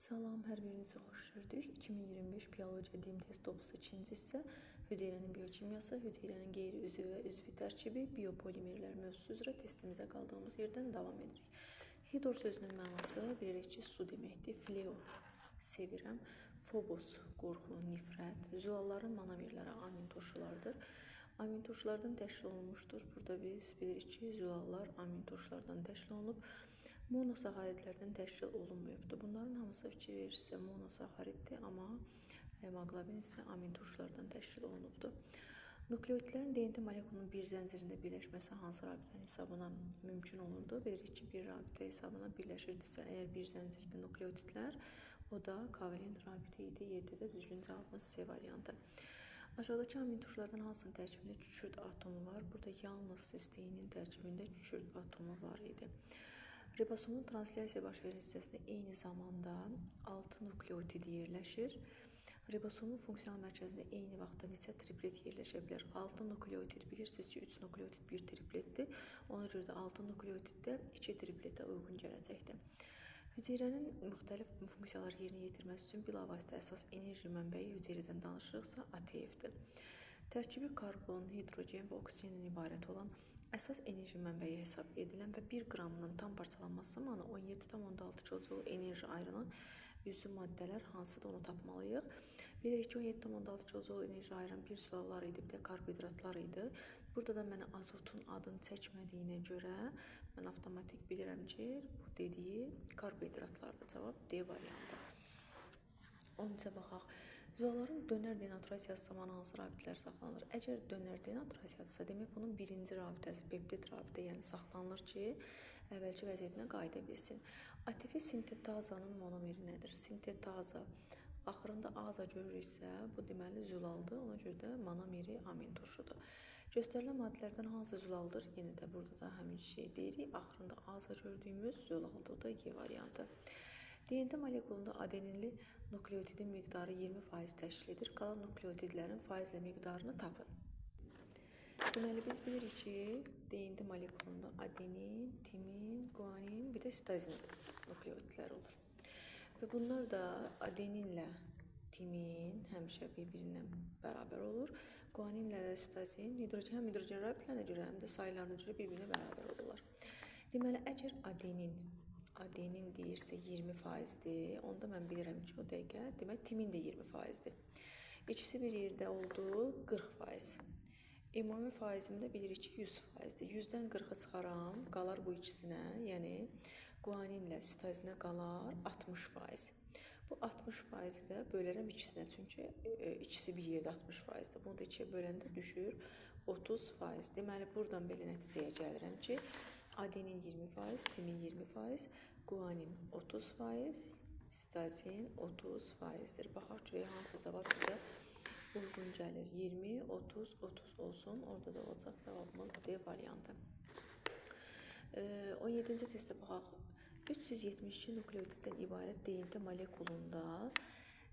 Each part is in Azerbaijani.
Salam, hər birinizi xoş gördük. 2025 biologiya dim test topusu ikinci hissə hüceyrənin biokimyası, hüceyrənin qeyri-üzvi və üzvi tərkibi, biopolimerlər mövzusu üzrə testimizə qaldığımız yerdən davam edirik. Hidror sözünün mənası bilirik ki, su deməkdir. Fleo, sevirəm. Phobos, qorxu, nifrət. Zülalların monomerləri amin turşulardır. Amin turşulardan təşkil olunmuşdur. Burada biz bilirik ki, zülallar amin turşulardan təşkil olunub. Monosaharidlərdən təşkil olunmayıbdır. Bunların hamısı fikir verirsə monosahariddir, amma hemoqlobin isə amin turşulardan təşkil olunubdur. Nukleotidlərin DNT molekulunun bir zəncirində birləşməsi hansı rabitənin hesabına mümkün olurdu? Bilirik ki, bir rabitə hesabına birləşirdisə, əgər bir zəncirdə nukleotidlər, o da kovalent rabitə idi. 7-də düzgün cavabımız C variantı. Aşağıdakı amin turşulardan hansının tərkibində kükürt atomu var? Burada yalnız sisteinin tərkibində kükürt atomu var idi. Ribosomun translyasiya baş verən hissəsində eyni zamanda 6 nukleotid yerləşir. Ribosomun funksional mərkəzində eyni vaxtda neçə triplet yerləşə bilər? 6 nukleotid bilirsiniz ki, 3 nukleotid bir tripletdir. Ona görə də 6 nukleotiddə 2 tripletə uyğun gələcəkdir. Hüceyrənin müxtəlif funksiyaları yerinə yetirməsi üçün bilavasitə əsas enerji mənbəyi hüceyrədən danışırıqsa ATF-dir. Tərkibi karbon, hidrogen və oksigendən ibarət olan əsas enerji mənbəyi hesab edilən və 1 qramının tam parçalanması zamanı 17,6 kJ enerji ayrılan üzvü maddələr hansıdır, onu tapmalıyıq. Bilirik ki, 17,6 kJ enerji ayıran bir zülallar idi, bir də karbohidratlar idi. Burada da mənə azotun adını çəkmədiyinə görə mən avtomatik bilirəm ki, bu dediyi karbohidratlardır. Cavab D variantı. 13-ə baxaq. Zülalların dönər denaturasiyası zamanı hansı rabitələr saxlanılır? Əgər dönər denaturasiyadırsa, demək bunun birinci rabitəsi peptid rabitə, yəni saxlanılır ki, əvvəlki vəziyyətinə qayıda bilsin. ATF sintetazanın monomeri nədir? Sintetaza axırında aza görürüksə, bu deməli zülaldır, ona görə də monomeri amin turşudur. Göstərilən maddələrdən hansı zülaldır? Yenə də burada da həmin şey deyirik. Axırında aza gördüyümüz zülaldır, o da G variantı. DNT molekulunda adeninli nukleotidin miqdarı 20% təşkil edir. Qalan nukleotidlərin faizlə miqdarını tapın. Deməli, biz bilirik ki, DNT molekulunda adenin, timin, guanin, bir də sitazin nukleotidlər olur. Və bunlar da adeninlə timin həmişə bir-birinə bərabər olur. Guaninlə də sitazin, həm hidrogen rabitlərinə görə, həm də sayılarına görə bir-birinə bərabər olurlar. Deməli, əgər adenin deyirsə 20%-dir, onda mən bilirəm ki, o dəqiqə, demək, timin də 20%-dir. İkisi bir yerdə oldu 40%. Ümumi faizim də bilirik ki, 100%-dir. 100-dən 40-ı çıxaram, qalar bu ikisinə, yəni guaninlə sitazinə qalar 60%. Bu 60%-i də bölərəm ikisinə, çünki ikisi bir yerdə 60%-dir. Bunu da ikiyə böləndə düşür 30%. Deməli, buradan belə nəticəyə gəlirəm ki, adenin 20%, timin 20%, guanin 30%, sitazin 30%-dir. Baxaq görək hansı cavab bizə uyğun gəlir. 20, 30, 30 olsun. Orada da olacaq cavabımız D variantı. 17-ci testə baxaq. 372 nukleotiddən ibarət DNT molekulunda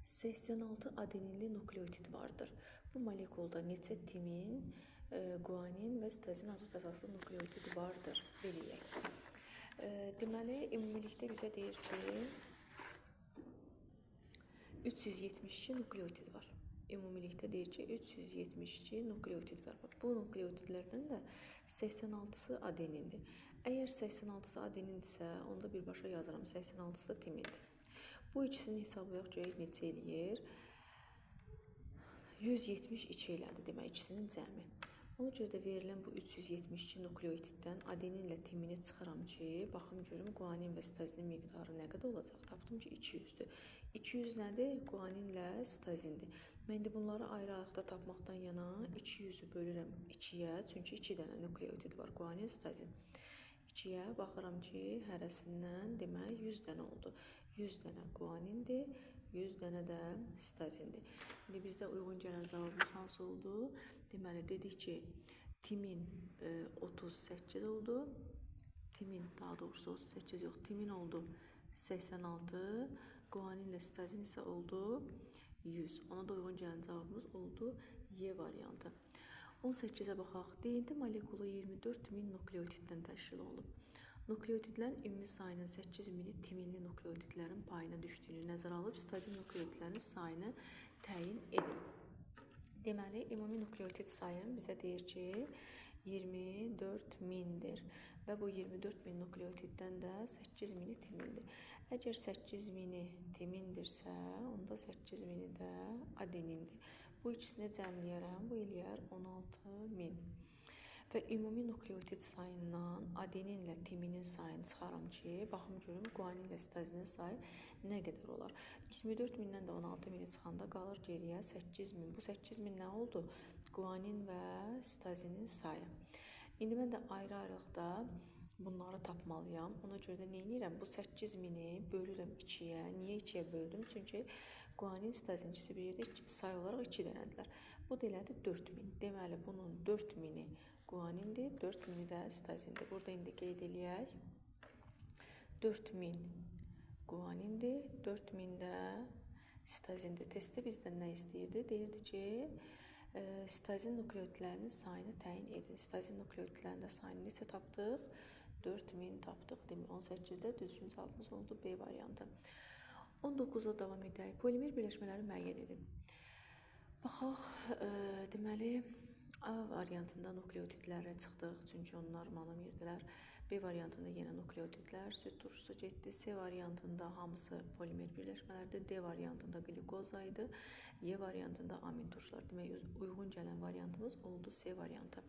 86 adeninli nukleotid vardır. Bu molekulda neçə timin, guanin və sitazin azot əsaslı nukleotid vardır, belirləyək. Deməli, ümumilikdə bizə deyir ki, 372 nukleotid var. Ümumilikdə deyir ki, 372 nukleotid var. Bu nukleotidlərdən də 86-sı adenindir. Əgər 86-sı adenindirsə, onda birbaşa yazıram, 86-sı timindir. Bu ikisini hesablayaq görək neçə eləyir? 172 elədi, demək, ikisinin cəmi. Ona görə də verilən bu 372 nukleotiddən adeninlə timini çıxıram ki, baxım görüm guanin və sitazinin miqdarı nə qədər olacaq? Tapdım ki, 200-dür. 200 nədir? Guaninlə sitazindir. Mən indi bunları ayrı-ayrıqda tapmaqdan yana 200-ü bölürəm 2-yə, çünki 2 dənə nukleotid var, guanin, sitazin. 2-yə baxıram ki, hərəsindən demək 100 dənə oldu. 100 dənə guanindir, 100 dənə də sitazindir. İndi bizdə uyğun gələn cavabımız hansı oldu? Deməli, dedik ki, timin 38 oldu. Timin, daha doğrusu 38 yox, timin oldu 86. Guaninlə sitazin isə oldu 100. Ona da uyğun gələn cavabımız oldu Y variantı. 18-ə baxaq. DNT molekulu 24 min nukleotiddən təşkil olunub. Nukleotidlərin ümumi sayının 8 mini timinli nukleotidlərin payına düşdüyünü nəzərə alıb sitozin nukleotidlərinin sayını təyin edin. Deməli, ümumi nukleotid sayı bizə deyir ki, 24 mindir və bu 24 min nukleotiddən də 8 mini timindir. Əgər 8 mini timindirsə, onda 8 mini də adenindir. Bu ikisini cəmləyərəm, bu eləyər 16 min. Və ümumi nukleotid sayından adeninlə timinin sayını çıxaram ki, baxım görüm guaninlə sitozinin sayı nə qədər olar. 24 mindən də 16 mini çıxanda qalır geriyə 8 min. Bu 8 min nə oldu? Guanin və sitozinin sayı. İndi mən də ayrı-ayrılıqda bunları tapmalıyam. Ona görə də nə edirəm? Bu 8 mini bölürəm 2-yə. Niyə 2-yə böldüm? Çünki guanin sitozincisi bir yerdə sayı olaraq 2 dənədirlər. Bu da elədi 4 min. Deməli, bunun 4 mini guanindir, 4 mini də sitozindir. Burada indi qeyd eləyək. 4 min guanindir, 4 min də sitozindir. Testdə bizdən nə istəyirdi? Deyirdi ki, sitozin nukleotidlərinin sayını təyin edin. Sitozin nukleotidlərinin də sayını neçə tapdıq? 4000 tapdıq. Demək, 18-də düzgün cavabımız oldu B variantı. 19-da davam edək. Polimer birləşmələri müəyyən edin. Baxaq, deməli, A variantında nukleotidlərə çıxdıq, çünki onlar monomerdilər. B variantında yenə nukleotidlər, süd turşusu getdi. C variantında hamısı polimer birləşmələrdir. D variantında glikoza idi. Y variantında amin turşular. Demək, uyğun gələn variantımız oldu C variantı.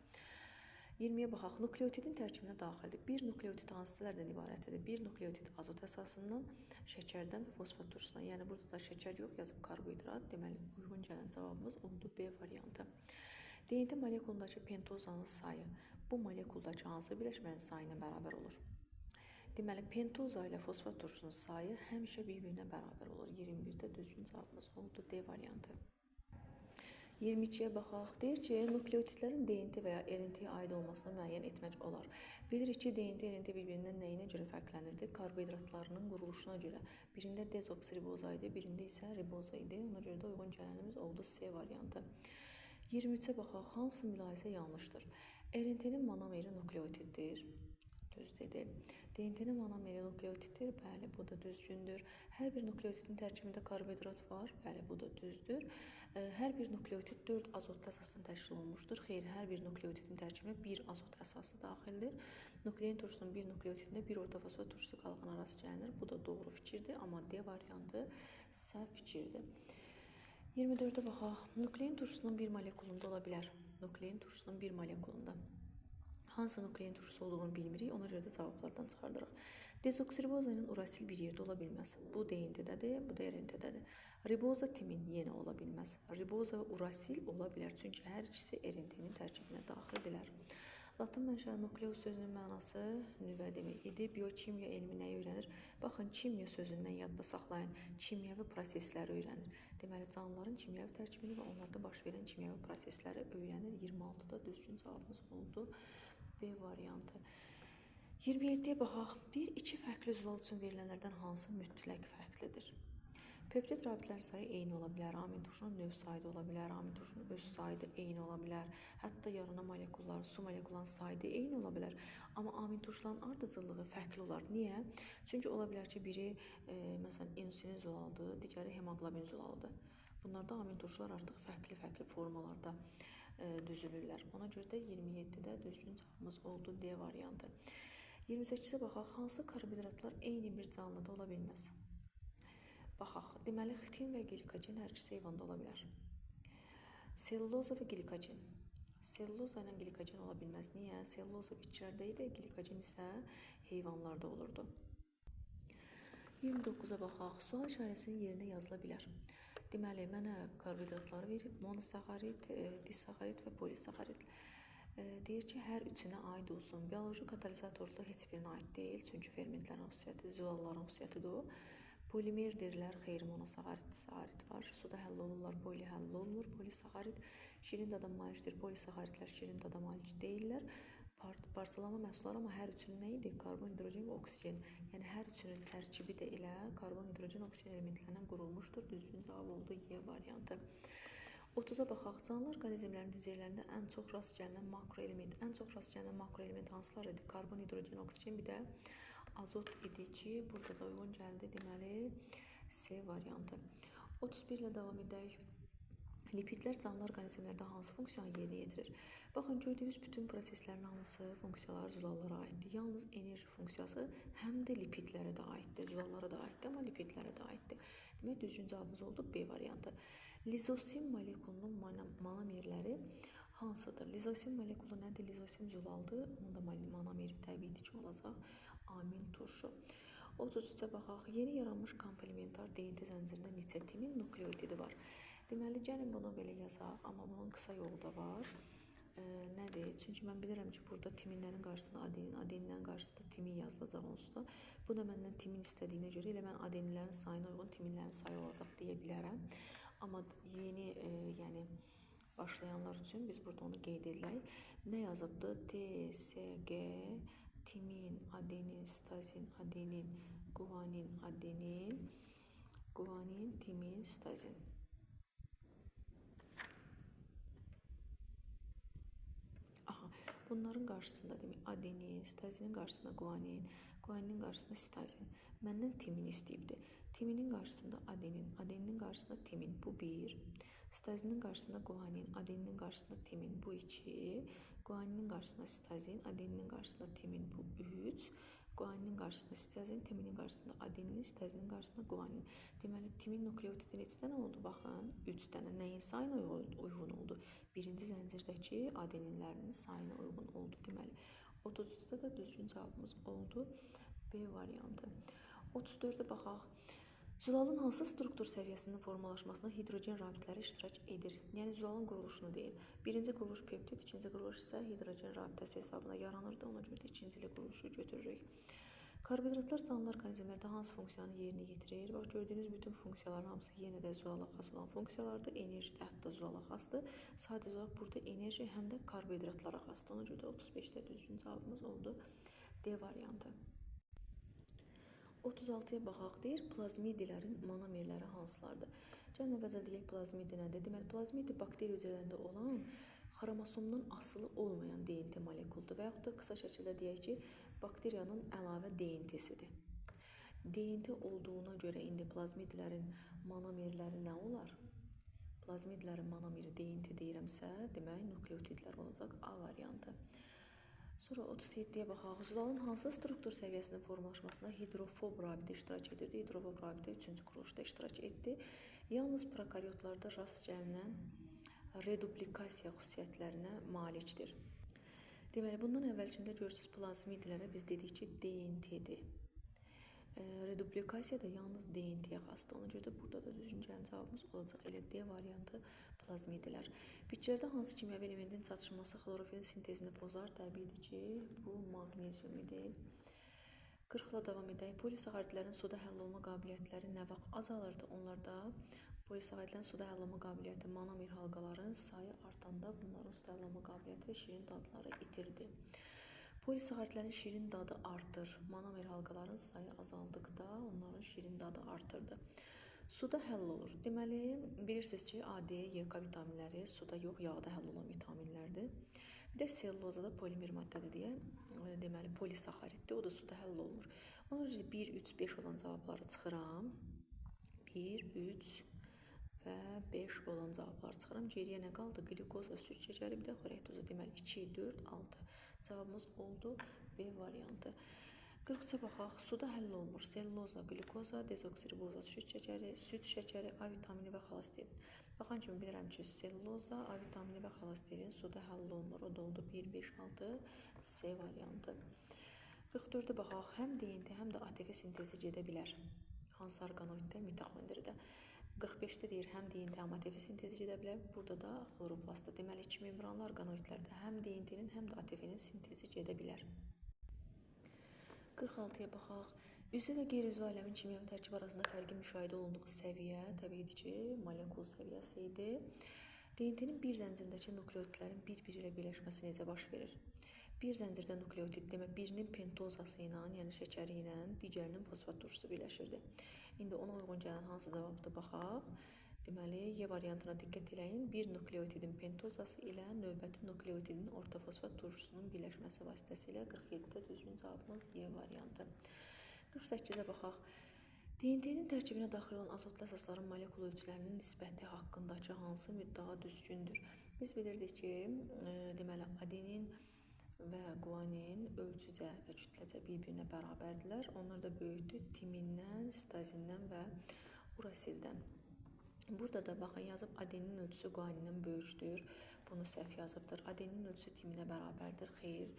20-yə baxaq. Nukleotidin tərkibinə daxildir. Bir nukleotid hansılardan ibarətdir? Bir nukleotid azot əsasından, şəkərdən və fosfat turşusundan. Yəni, burada da şəkər yox, yazıb karbohidrat. Deməli, uyğun gələn cavabımız oldu B variantı. DNT molekulundakı pentozanın sayı bu molekuldakı hansı biləşmənin sayı ilə bərabər olur? Deməli, pentoza ilə fosfat turşusunun sayı həmişə bir-birinə bərabər olur. 21-də düzgün cavabımız oldu D variantı. 22-yə baxaq. Deyir ki, nukleotidlərin DNT və ya RNT-yə aid olmasını müəyyən etmək olar. Bilirik ki, DNT, RNT bir-birindən nəyinə görə fərqlənirdi? Karbohidratlarının quruluşuna görə. Birində dezoksiriboza idi, birində isə riboza idi. Ona görə də uyğun gələnimiz oldu C variantı. 23-ə baxaq. Hansı mülahizə yanlışdır? RNT-nin monomeri nukleotiddir. Düz dedi. DNT-nin monomeri nukleotiddir. Bəli, bu da düzgündür. Hər bir nukleotidin tərkibində karbohidrat var. Bəli, bu da düzdür. Hər bir nukleotid 4 azotlu əsasdan təşkil olunmuşdur. Xeyr, hər bir nukleotidin tərkibinə 1 azot əsası daxildir. Nuklein turşusunun bir nukleotidində 1 orta fosfat turşusu qalğana rast gəlinir. Bu da doğru fikirdir, amma D variantı səhv fikirdir. 24-ə baxaq. Nuklein turşusunun bir molekulunda ola bilər. Nuklein turşusunun bir molekulunda. Hansı nuklein turşusu olduğunu bilmirik, ona görə də cavablardan çıxardırıq. Dezoksiriboza ilə urasil bir yerdə ola bilməz. Bu DNT-dədir, bu da RNT-dədir. Riboza timin yenə ola bilməz. Riboza və urasil ola bilər, çünki hər ikisi RNT-nin tərkibinə daxildirlər. Latın mənşəli nukleus sözünün mənası nüvə demək idi. Biokimya elmi nəyi öyrənir? Baxın, kimya sözündən yadda saxlayın. Kimyəvi prosesləri öyrənir. Deməli, canlıların kimyəvi tərkibini və onlarda baş verən kimyəvi prosesləri öyrənir. 26-da düzgün cavabımız oldu B variantı. 27-yə baxaq. Deyir, iki fərqli zolal üçün verilənlərdən hansı mütləq fərqlidir? Peptid rabitlərin sayı eyni ola bilər. Amin turşunun növ sayı da ola bilər. Amin turşunun öz sayı da eyni ola bilər. Hətta yaranan molekulların, su molekulların sayı da eyni ola bilər. Amma amin turşuların ardıcıllığı fərqli olar. Niyə? Çünki ola bilər ki, biri məsələn insülin zolalıdır, digəri hemoglobin zolalıdır. Bunlarda amin turşular artıq fərqli formalarda düzülürlər. Ona görə də 27-də düzgün cavabımız oldu D variantı. 28-ə baxaq. Hansı karbohidratlar eyni bir canlıda ola bilməz? Baxaq, deməli, xitin və glikogen hər ikisi heyvanda ola bilər. Selluloza və glikogen. Selluloza ilə glikogen ola bilməz. Niyə? Selluloza bitkilərdə idi, glikogen isə heyvanlarda olurdu. 29-a baxaq. Sual işarəsinin yerinə yazıla bilər. Deməli, mənə karbohidratları verib, monosakharid, disaxarid və polisaxarid. Deyir ki, hər üçünə aid olsun. Bioloji katalizatorluq heç birinə aid deyil, çünki fermentlərin xüsusiyyəti, zilalların xüsusiyyətidir o. Polimerdirlər, xeyr, monosakharid, disaxarid var. Suda həll olurlar, poli həll olmur. Polisaxarid şirin dada malikdir. Polisaxaridlər şirin dada malik deyirlər. Parçalama məhsulları, amma hər üçünün nə idi? Karbon, hidrogen və oksigen. Yəni, hər üçünün tərkibi də elə karbon, hidrogen, oksigen elementlərindən qurulmuşdur. Düzgün cavab oldu Y variantı. 30-a baxaq. Canlı orqanizmlərin hüceyrələrində ən çox rast gəlinən makroelement hansılarıdır? Karbon, hidrogen, oksigen, bir də azot idi ki, burada da uyğun gəldi. Deməli, C variantı. 31 ilə davam edək. Lipidlər canlı orqanizmlərdə hansı funksiyanı yerinə yetirir? Baxın, gördüyünüz bütün proseslərin hamısı funksiyalar zülallara aiddir. Yalnız enerji funksiyası həm də lipidlərə də aiddir. Zülallara da aiddir, amma lipidlərə də aiddir. Demək, düzgün cavabımız oldu B variantı. Lizosim molekulunun monomerləri hansıdır? Lizosim molekulu nədir? Lizosim zülaldır. Onun da monomeri təbii ki olacaq. Amin turşu. 33-ə baxaq. Yeni yaranmış komplementar DNT zəncirində neçə timin nukleotidi var? Deməli, gəlin bunu belə yazaq, amma bunun qısa yolu da var. Nədir? Çünki mən bilirəm ki, burada timinlərin qarşısında adenin, adeninlərin qarşısında timin yazılacaq onsuz da. Bu da məndən timin istədiyinə görə elə mən adeninlərin sayına uyğun timinlərin sayı olacaq deyə bilərəm. Amma yeni, yəni başlayanlar üçün biz burada onu qeyd edək. Nə yazıbdı? T, S, G, timin, adenin, stazin, adenin, guanin, adenin, guanin, timin, stazin. Bunların qarşısında demək, adenin, stazinin qarşısında guanin, guaninin qarşısında stazin. Məndən timin istəyibdir. Timinin qarşısında adenin, adeninin qarşısında timin, bu 1. Stazinin qarşısında guanin, adeninin qarşısında timin, bu 2. Guaninin qarşısında stazin, adeninin qarşısında timin, bu 3. Guaninin qarşısında stazin, timinin qarşısında adenin, stazinin qarşısında guanin. Deməli, timin nukleotidi neçə dənə oldu? Baxın, 3 dənə. Nəyin sayına uyğun oldu? Birinci zəncirdəki adeninlərinin sayına uyğun oldu. Deməli, 33-də də düzgün cavabımız oldu B variantı. 34-ə baxaq. Zülalın hansı struktur səviyyəsinin formalaşmasına hidrogen rabitələri iştirak edir? Yəni, zülalın quruluşunu deyib. Birinci quruluş peptid, ikinci quruluş isə hidrogen rabitəsi hesabına yaranırdı. Ona görə də ikinci quruluşu götürürük. Karbohidratlar canlı orqanizmlərdə hansı funksiyanı yerinə yetirir? Bax, gördüyünüz bütün funksiyaların hamısı yenə də zülala xas olan funksiyalardır. Enerji də hətta zülala xasdır. Sadəcə olaraq burada enerji həm də karbohidratlara xasdır. Ona görə də 35-də düzgün cavabımız oldu D variantı. 36-ya baxaq, deyir, plazmidilərin monomerləri hansılardır? Gəlin əvvəlcə deyək, plazmidi nədir? Deməli, plazmidi bakteriya hüceyrələrində olan xromosomdan asılı olmayan DNT molekuldur və yaxud da qısa şəkildə deyək ki, bakteriyanın əlavə DNT-sidir. DNT olduğuna görə indi plazmidilərin monomerləri nə olar? Plazmidilərin monomeri DNT deyirəmsə, demək, nukleotidlər olacaq A variantı. Sonra 37-yə baxaq. Zülalın hansı struktur səviyyəsinin formalaşmasında hidrofob rabitə iştirak edirdi? Hidrofob rabitə 3-cü quruluşda iştirak etdi. Yalnız prokaryotlarda rast gəlinən reduplikasiya xüsusiyyətlərinə malikdir. Deməli, bundan əvvəlkində görürsünüz, plazmidilərə biz dedik ki, DNT-dir. Reduplikasiya da yalnız DNT-yə xasdır. Ona görə də burada da düzgün gələn cavabımız olacaq. Elə D variantı plazmidilər. Bitkilərdə hansı kimyəvi elementin çatışması xlorofilin sintezini pozar? Təbiidir ki, bu maqnezium idi. 40-la davam edək. Polisaxaridlərin suda həll olma qabiliyyətləri nə vaxt azalırdı? Onlarda polisaxaridlərin suda həll olma qabiliyyəti monomer halqaların sayı artanda bunların suda həll olma qabiliyyəti və şirin dadları itirdi. Polisaxaridlərin şirin dadı artır. Monomer halqaların sayı azaldıqda onların şirin dadı artırdı. Suda həll olur. Deməli, bilirsiniz ki, A, D, Y vitaminləri suda yox, yağda həll olan vitaminlərdir. Bir də sellulozada polimer maddədir deyə, deməli, polisaxariddir. O da suda həll olunur. Ona görə 1, 3, 5 olan cavabları çıxıram. 1, 3 və 5 olan cavabları çıxıram. Geriyə nə qaldı? Glikoza, süd şəkəri, bir də xörək tozu. Deməli, 2, 4, 6. Cavabımız oldu B variantı. 43-ə baxaq. Suda həll olunur. Selluloza, glikoza, dezoksiriboza, süd şəkəri, A vitamini və xolasterin. Baxan kimi bilirəm ki, selluloza, A vitamini və xolasterin suda həll olunur. O da oldu 1, 5, 6 C variantı. 44-ə baxaq. Həm DNT, həm də ATF sintezi gedə bilər. Hansı orqanoiddə? Mitoxondridə. 45-də deyir, həm DNT, həm ATF sintezi gedə bilər. Burada da xloroplastda. Deməli, iki membranlı orqanoidlərdə həm DNT-nin, həm də ATF-nin sintezi gedə bilər. 46-ya baxaq. Üzvü və qeyri-üzvü aləmin kimyəvi tərkib arasında fərqi müşahidə olunduğu səviyyə, təbii ki, molekul səviyyəsi idi. DNT-nin bir zəncirindəki nukleotidlərin bir-biri ilə birləşməsi necə baş verir? Bir zəncirdə nukleotid demək, birinin pentozası ilə, yəni şəkəri ilə, digərinin fosfat turşusu birləşirdi. İndi ona uyğun gələn hansı cavabdır baxaq. Deməli, Y variantına diqqət eləyin. Bir nukleotidin pentozası ilə növbəti nukleotidin ortofosfat turşusunun birləşməsi vasitəsilə 47-də düzgün cavabımız Y variantı. 48-ə baxaq. DNT-nin tərkibinə daxil olan azotlu əsasların molekul ölçülərinin nisbəti haqqındakı hansı müddəa düzgündür? Biz bilirdik ki, deməli, adenin və guanin ölçücə və kütləcə bir-birinə bərabərdirlər. Onlar da böyükdür timindən, sitazindən və urasildən. Burada da baxın yazıb adenin ölçüsü guanindən böyükdür. Bunu səhv yazıbdır. Adenin ölçüsü timinə bərabərdir. Xeyr,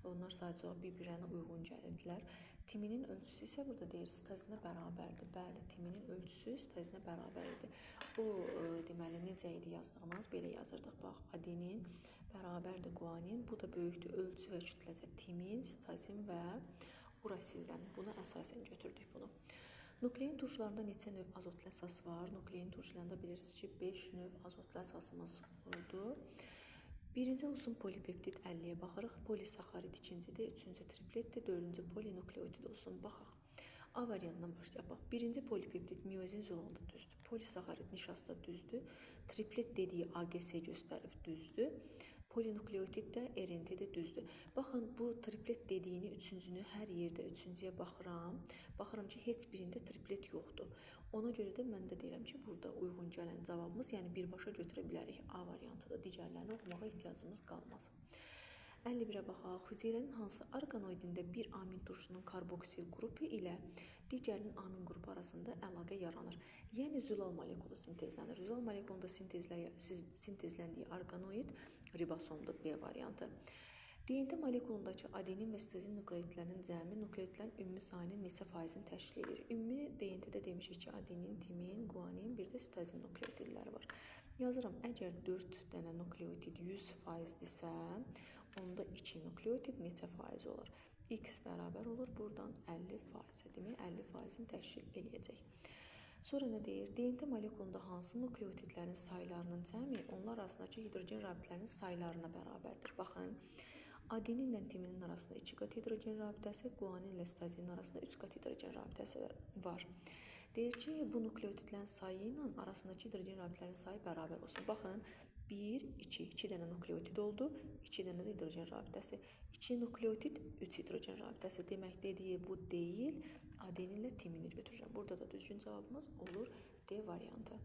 onlar sadəcə bir-birinə uyğun gəlirdilər. Timinin ölçüsü isə burada deyir sitazinə bərabərdir. Bəli, timinin ölçüsü sitazinə bərabər idi. Bu deməli necə idi yazdığımız? Belə yazırdıq. Bax, adenin bərabərdir guanin. Bu da böyükdür ölçü və kütləcə timin, sitazin və urasildən. Bunu əsasən götürdük bunu. Nuklein turşularında neçə növ azotlu əsas var? Nuklein turşularında bilirsiniz ki, 5 növ azotlu əsasımız oldu. Birinci olsun polipeptid 50-yə baxırıq. Polisaxarid ikincidir, üçüncü tripletdir, dördüncü polinukleotid olsun. Baxaq. A variantından başlayaq. Bax, birinci polipeptid miozin zolanda düzdür. Polisaxarid nişasta düzdür. Triplet dediyi AGS göstərib düzdür. Polinukleotid də RNT-də düzdür. Baxın, bu triplet dediyini üçüncünü hər yerdə üçüncüyə baxıram. Baxıram ki, heç birində triplet yoxdur. Ona görə də mən də deyirəm ki, burada uyğun gələn cavabımız, yəni birbaşa götürə bilərik. A variantıda digərlərini oxumağa ehtiyacımız qalmaz. 51-ə baxaq. Hüceyrənin hansı orqanoidində bir amin turşusunun karboksil qrupu ilə digərinin amin qrupu arasında əlaqə yaranır? Yəni, zülal molekulu sintezlənir. Zülal molekulunda sintezləndiyi orqanoid ribosomdur, B variantı. DNT molekulundakı adenin və sitozin nukleotidlərinin cəmi nukleotidlərin ümumi sayının neçə faizini təşkil edir? Ümumi DNT-də demişik ki, adenin, timin, guanin, bir də sitozin nukleotidləri var. Yazıram, əgər 4 dənə nukleotid 100%dirsə, onda 2 nukleotid neçə faiz olur? X bərabər olur, buradan 50%, demək 50%-ni təşkil eləyəcək. Sonra nə deyir? DNT molekulunda hansı nukleotidlərin saylarının cəmi onlar arasındakı hidrogen rabitlərinin saylarına bərabərdir? Baxın, adeninlə timinin arasında 2 qat hidrogen rabitəsi, guanin ilə sitozinin arasında 3 qat hidrogen rabitəsi var. Deyir ki, bu nukleotidlərin sayı ilə arasındakı hidrogen rabitlərin sayı bərabər olsun. Baxın, 1, 2 dənə nukleotid oldu, 2 dənə də hidrogen rabitəsi. 2 nukleotid, 3 hidrogen rabitəsi. Demək dediyi bu deyil, adenin ilə timini götürəcəm. Burada da düzgün cavabımız olur D variantı.